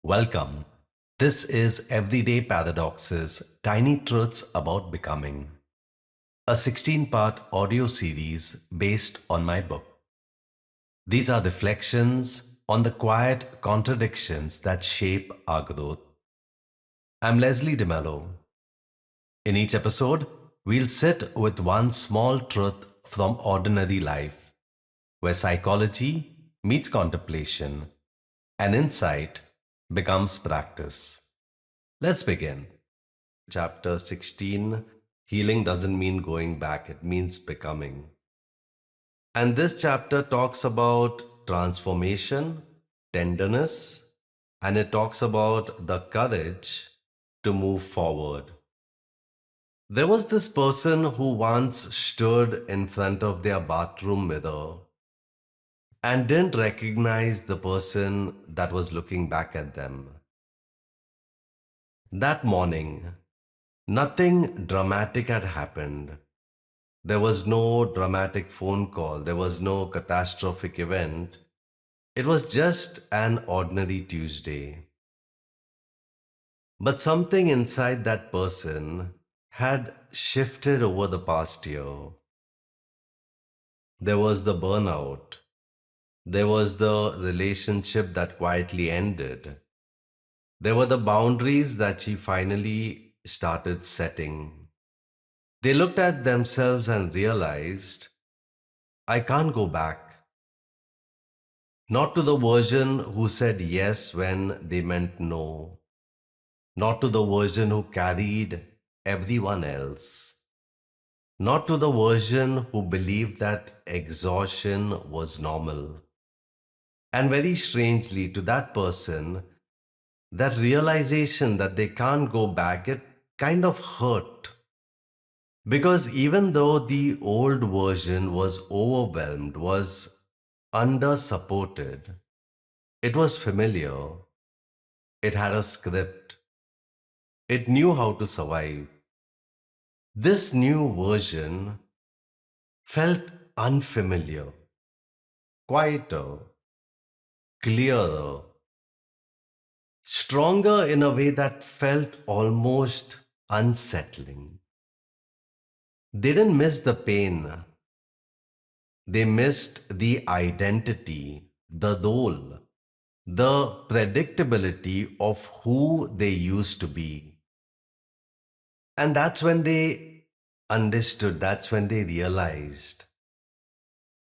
Welcome. This is Everyday Paradoxes Tiny Truths About Becoming, a 16-part audio series based on my book. These are reflections on the quiet contradictions that shape our growth. I'm Leslie DeMello. In each episode, we'll sit with one small truth from ordinary life, where psychology meets contemplation and insight becomes practice. Let's begin. Chapter 16, Healing doesn't mean going back, it means becoming. And this chapter talks about transformation, tenderness, and it talks about the courage to move forward. There was this person who once stood in front of their bathroom mirror and didn't recognize the person that was looking back at them. That morning, nothing dramatic had happened. There was no dramatic phone call, there was no catastrophic event. It was just an ordinary Tuesday. But something inside that person had shifted over the past year. There was the burnout. There was the relationship that quietly ended. There were the boundaries that she finally started setting. They looked at themselves and realized, I can't go back. Not to the version who said yes when they meant no. Not to the version who carried everyone else. Not to the version who believed that exhaustion was normal. And very strangely, to that person, that realization that they can't go back, it kind of hurt. Because even though the old version was overwhelmed, was under supported, it was familiar, it had a script, it knew how to survive. This new version felt unfamiliar, quieter, clearer, stronger in a way that felt almost unsettling. They didn't miss the pain, they missed the identity, the role, the predictability of who they used to be. And that's when they understood, that's when they realized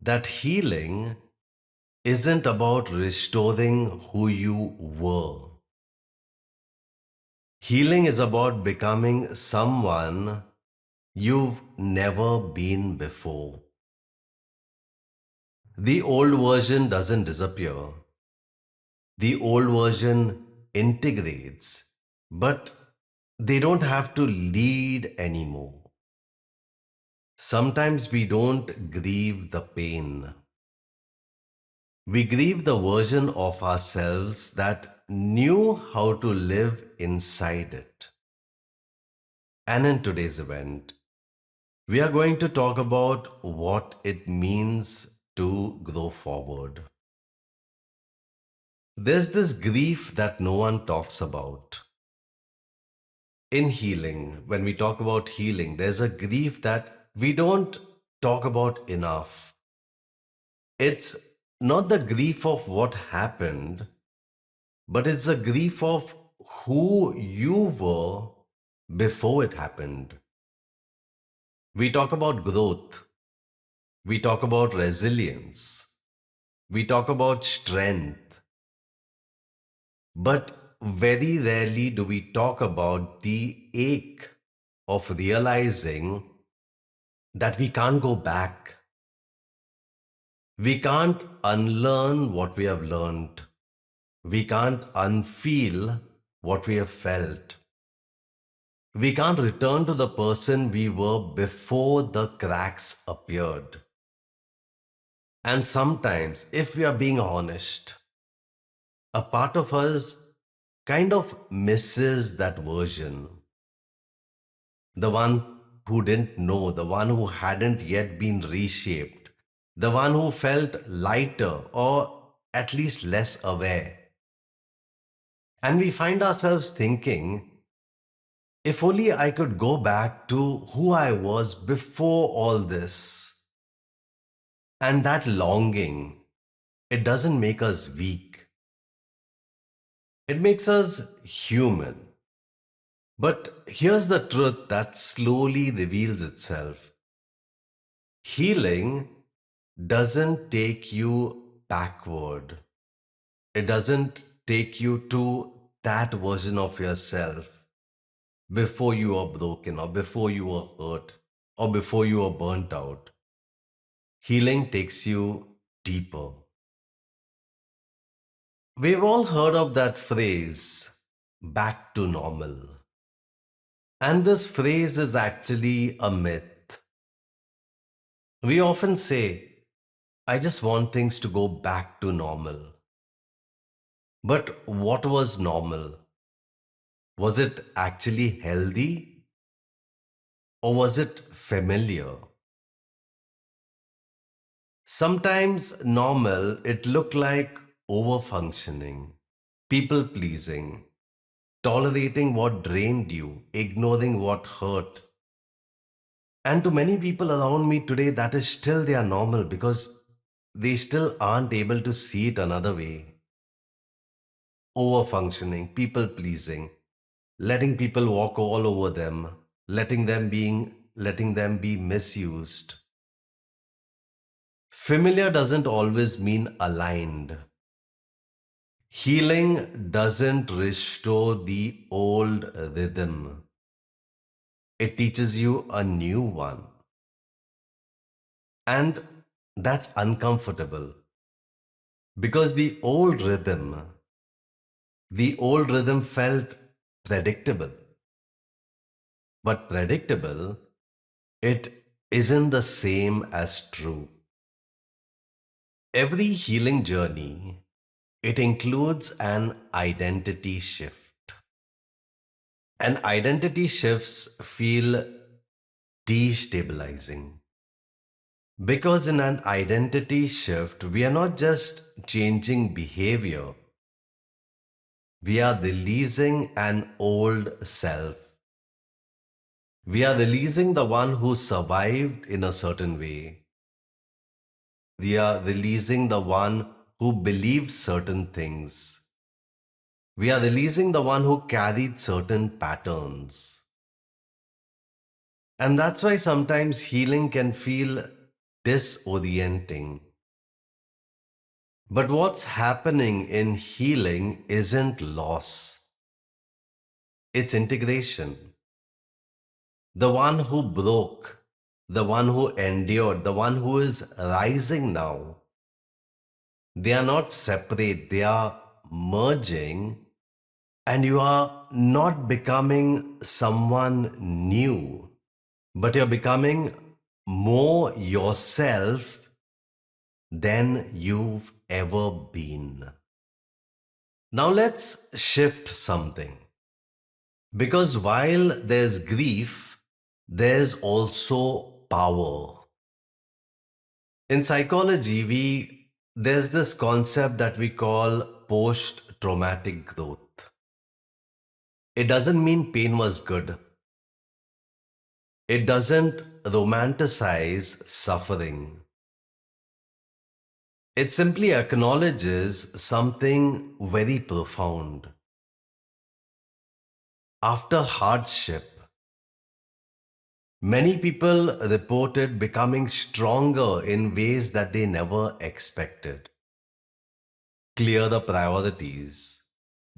that healing isn't about restoring who you were. Healing is about becoming someone you've never been before. The old version doesn't disappear. The old version integrates, but they don't have to lead anymore. Sometimes we don't grieve the pain. We grieve the version of ourselves that knew how to live inside it. And in today's event, we are going to talk about what it means to grow forward. There's this grief that no one talks about. In healing, when we talk about healing, there's a grief that we don't talk about enough. It's not the grief of what happened, but it's a grief of who you were before it happened. We talk about growth, we talk about resilience, we talk about strength, but very rarely do we talk about the ache of realizing that we can't go back. We can't unlearn what we have learned. We can't unfeel what we have felt. We can't return to the person we were before the cracks appeared. And sometimes, if we are being honest, a part of us kind of misses that version. The one who didn't know, the one who hadn't yet been reshaped, the one who felt lighter or at least less aware. And we find ourselves thinking, if only I could go back to who I was before all this. And that longing, it doesn't make us weak, it makes us human. But here's the truth that slowly reveals itself: healing doesn't take you backward, it doesn't take you to that version of yourself before you are broken, or before you are hurt, or before you are burnt out. Healing takes you deeper. We've all heard of that phrase, back to normal. And this phrase is actually a myth. We often say, I just want things to go back to normal. But what was normal? Was it actually healthy, or was it familiar? Sometimes normal, it looked like overfunctioning, people pleasing, tolerating what drained you, ignoring what hurt. And to many people around me today, that is still their normal because they still aren't able to see it another way. Overfunctioning, people pleasing, letting people walk all over them, letting them be misused. Familiar doesn't always mean aligned. Healing doesn't restore the old rhythm. It teaches you a new one. And that's uncomfortable because the old rhythm felt predictable. But predictable, it isn't the same as true. Every healing journey, it includes an identity shift. And identity shifts feel destabilizing. Because in an identity shift, we are not just changing behavior, we are releasing an old self. We are releasing the one who survived in a certain way. We are releasing the one who believed certain things. We are releasing the one who carried certain patterns. And that's why sometimes healing can feel disorienting. But what's happening in healing isn't loss, it's integration. The one who broke, the one who endured, the one who is rising now, they are not separate, they are merging, and you are not becoming someone new, but you're becoming more yourself than you've ever been. Now let's shift something. Because while there's grief, there's also power. In psychology, there's this concept that we call post-traumatic growth. It doesn't mean pain was good. It doesn't romanticize suffering. It simply acknowledges something very profound. After hardship, many people reported becoming stronger in ways that they never expected. Clearer priorities,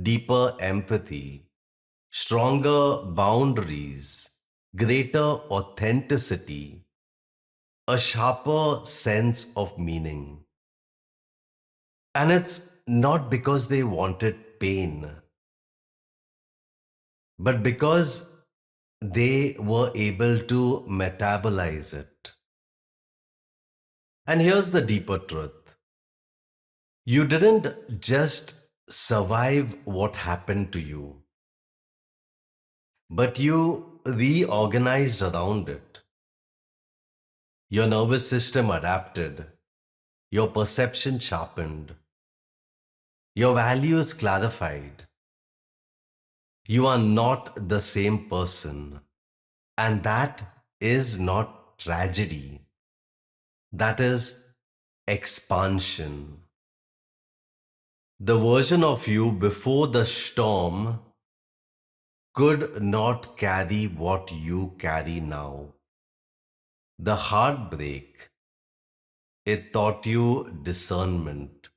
deeper empathy, stronger boundaries, greater authenticity, a sharper sense of meaning. And it's not because they wanted pain, but because they were able to metabolize it. And here's the deeper truth: you didn't just survive what happened to you, but you reorganized around it. Your nervous system adapted, your perception sharpened, your values clarified, You are not the same person. And that is not tragedy, that is expansion. The version of you before the storm could not carry what you carry now. The heartbreak, it taught you discernment.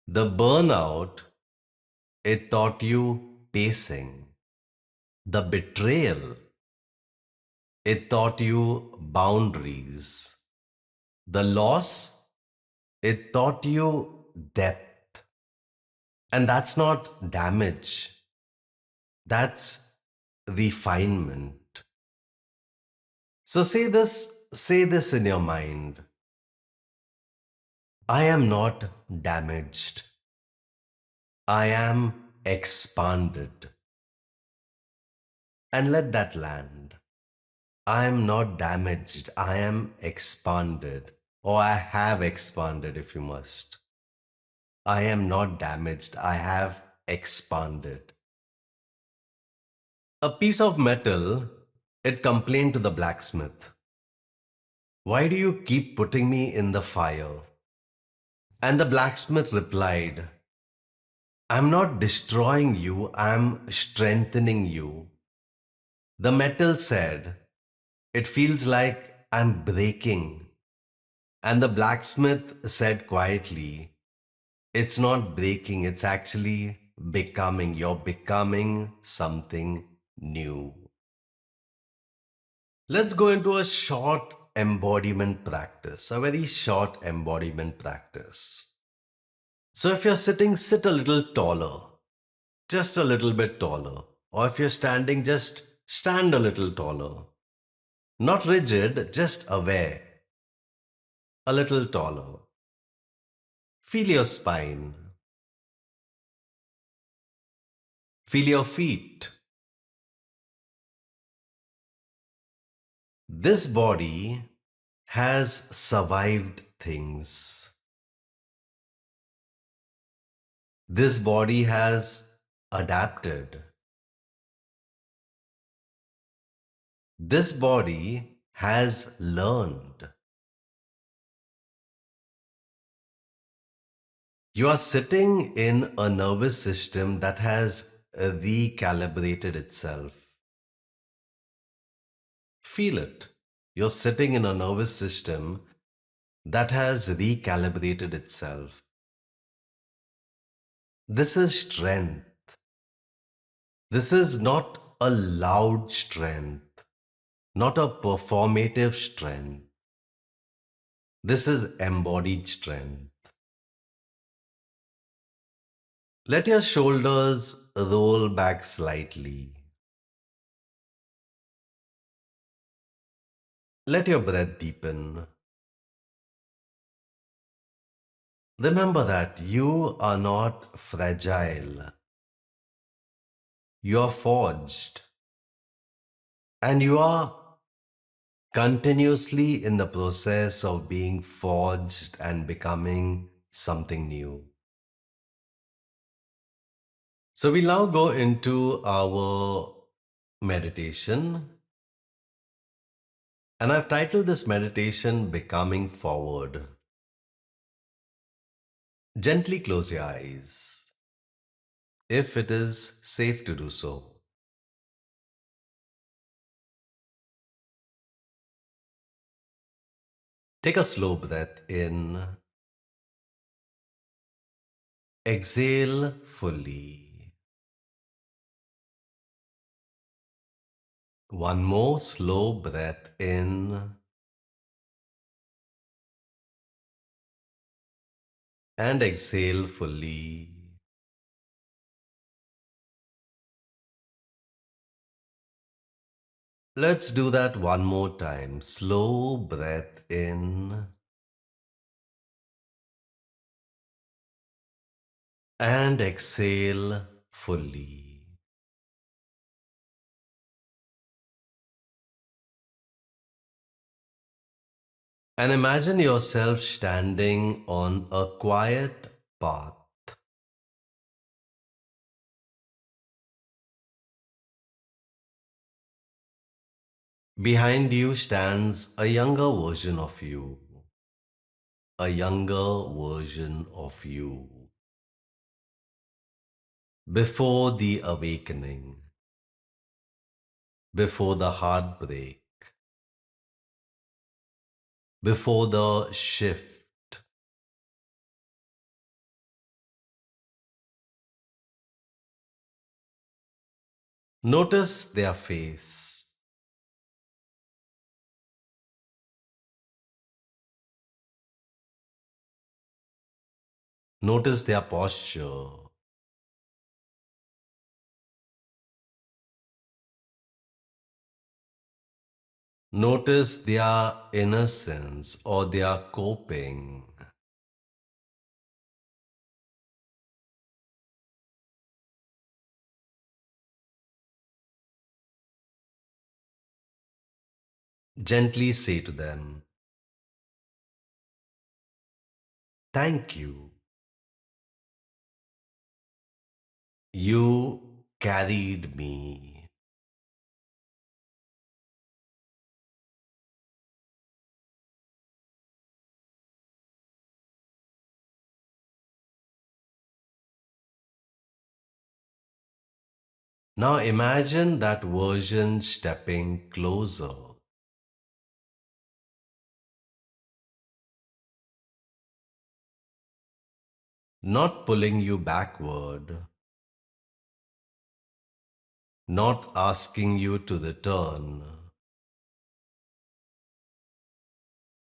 The burnout, it taught you pacing. The betrayal, it taught you boundaries. The loss, it taught you depth. And that's not damage, that's refinement. So say this in your mind. I am not damaged. I am expanded. And let that land. I am not damaged. I am expanded. Or I have expanded if you must. I am not damaged. I have expanded. A piece of metal, it complained to the blacksmith. Why do you keep putting me in the fire? And the blacksmith replied, I'm not destroying you, I'm strengthening you. The metal said, it feels like I'm breaking. And the blacksmith said quietly, it's not breaking, it's actually becoming. You're becoming something new. Let's go into a short embodiment practice, a very short embodiment practice. So if you're sitting, sit a little taller, just a little bit taller. Or if you're standing, just stand a little taller. Not rigid, just aware, a little taller. Feel your spine, feel your feet. This body has survived things. This body has adapted. This body has learned. You are sitting in a nervous system that has recalibrated itself. Feel it. You're sitting in a nervous system that has recalibrated itself. This is strength. This is not a loud strength, not a performative strength. This is embodied strength. Let your shoulders roll back slightly. Let your breath deepen. Remember that you are not fragile. You are forged. And you are continuously in the process of being forged and becoming something new. So we now go into our meditation. And I've titled this meditation Becoming Forward. Gently close your eyes, if it is safe to do so. Take a slow breath in. Exhale fully. One more slow breath in and exhale fully. Let's do that one more time. Slow breath in and exhale fully. And imagine yourself standing on a quiet path. Behind you stands a younger version of you, a younger version of you. Before the awakening, before the heartbreak, before the shift, notice their face, notice their posture, notice their innocence or their coping. Gently say to them, "Thank you. You carried me." Now imagine that version stepping closer, not pulling you backward, not asking you to return,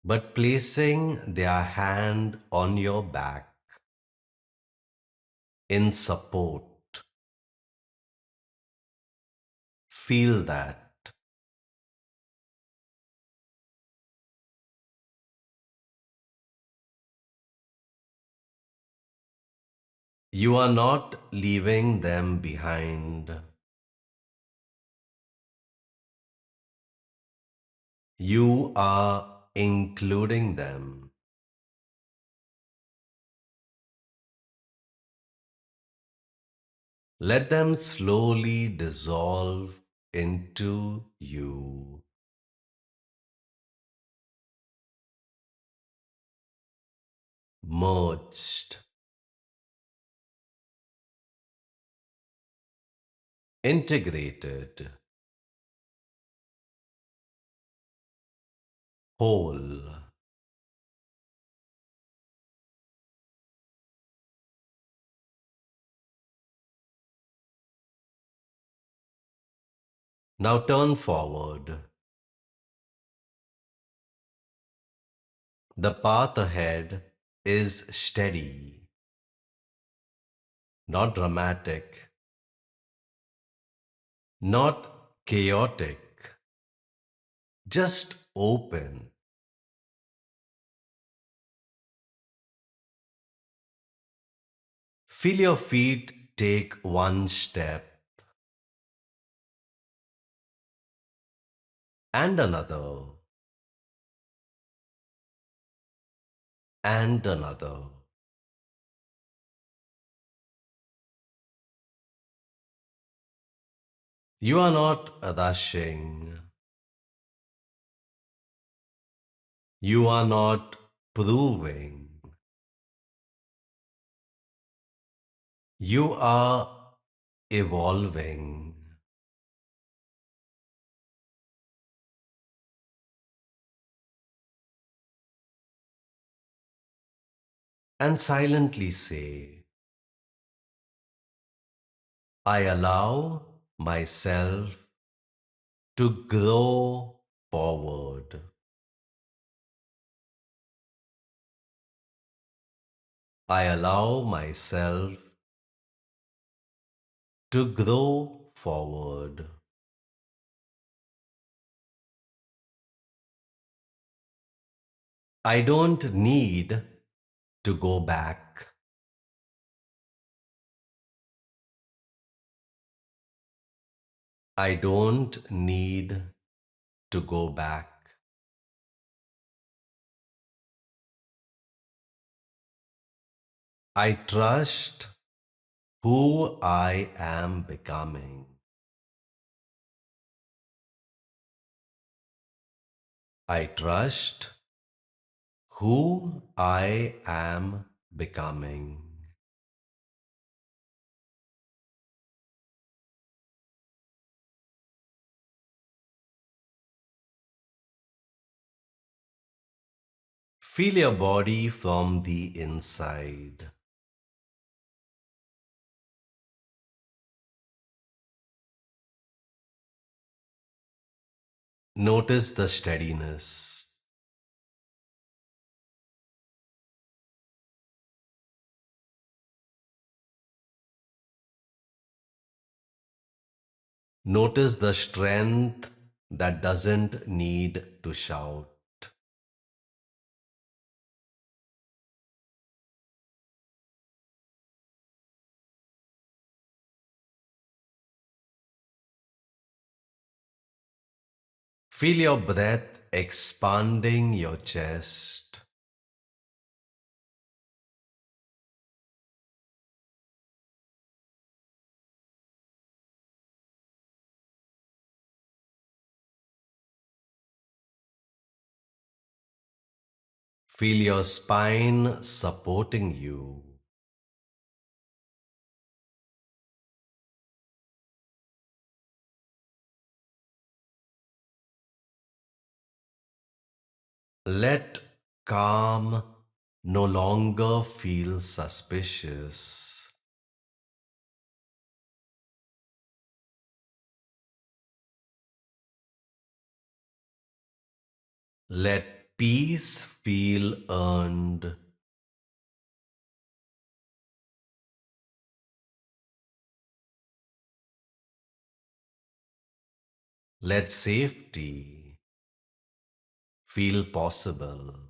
but placing their hand on your back in support. Feel that. You are not leaving them behind. You are including them. Let them slowly dissolve into you. Merged, integrated, whole. Now turn forward. The path ahead is steady, not dramatic, not chaotic, just open. Feel your feet take one step and another and another. You are not rushing. You are not proving. You are evolving. And silently say, I allow myself to grow forward. I allow myself to grow forward. I don't need to go back. I don't need to go back. I trust who I am becoming. I trust who I am becoming. Feel your body from the inside. Notice the steadiness. Notice the strength that doesn't need to shout. Feel your breath expanding your chest. Feel your spine supporting you. Let calm no longer feel suspicious. Let peace feel earned. Let safety feel possible.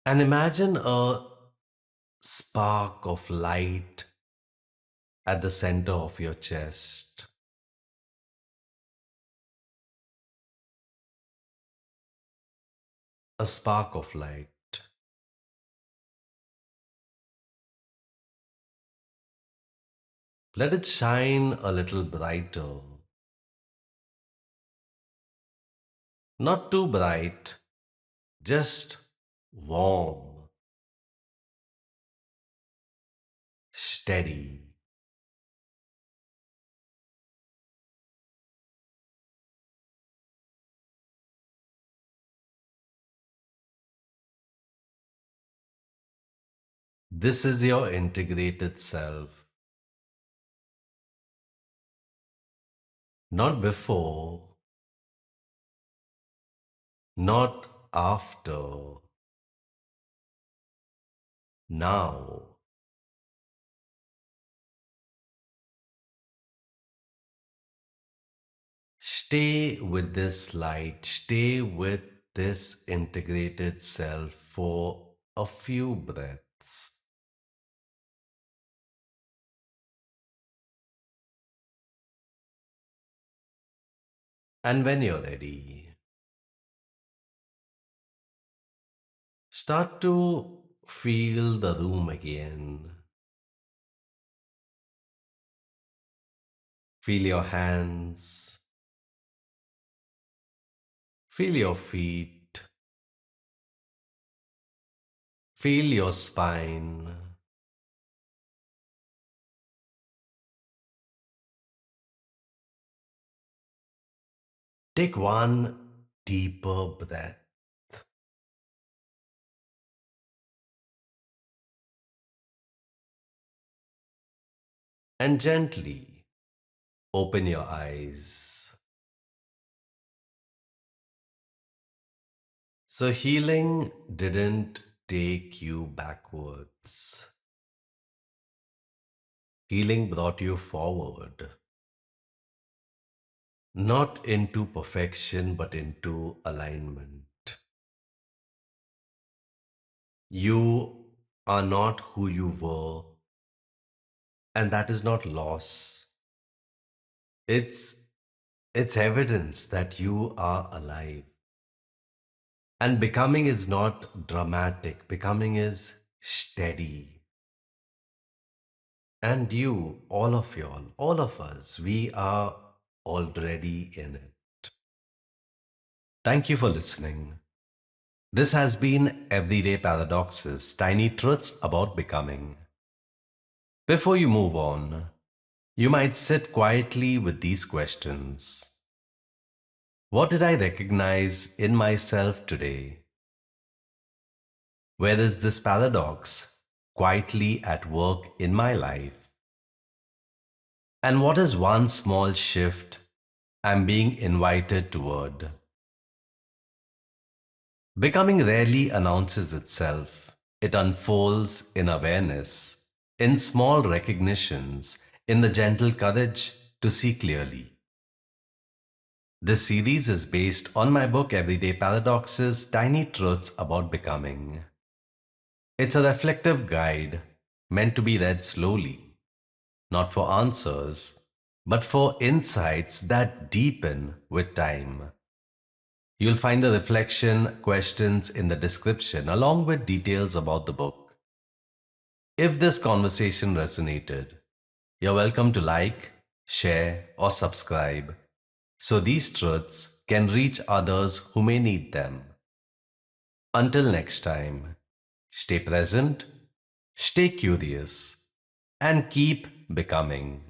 And imagine a spark of light at the center of your chest. A spark of light. Let it shine a little brighter. Not too bright, just warm, steady. This is your integrated self. Not before, not after, now. Stay with this light, stay with this integrated self for a few breaths. And when you're ready, start to feel the room again. Feel your hands, feel your feet, feel your spine. Take one deeper breath and gently open your eyes. So, healing didn't take you backwards, healing brought you forward, not into perfection, but into alignment. You are not who you were, and that is not loss. It's it's evidence that you are alive. And becoming is not dramatic, becoming is steady. And you, all of y'all, all of us, we are already in it. Thank you for listening. This has been Everyday Paradoxes, Tiny Truths About Becoming. Before you move on, you might sit quietly with these questions. What did I recognize in myself today? Where is this paradox quietly at work in my life? And what is one small shift I'm being invited toward? Becoming rarely announces itself. It unfolds in awareness, in small recognitions, in the gentle courage to see clearly. This series is based on my book Everyday Paradoxes, Tiny Truths About Becoming. It's a reflective guide meant to be read slowly, not for answers, but for insights that deepen with time. You'll find the reflection questions in the description along with details about the book. If this conversation resonated, you're welcome to like, share, or subscribe so these truths can reach others who may need them. Until next time, stay present, stay curious, and keep becoming.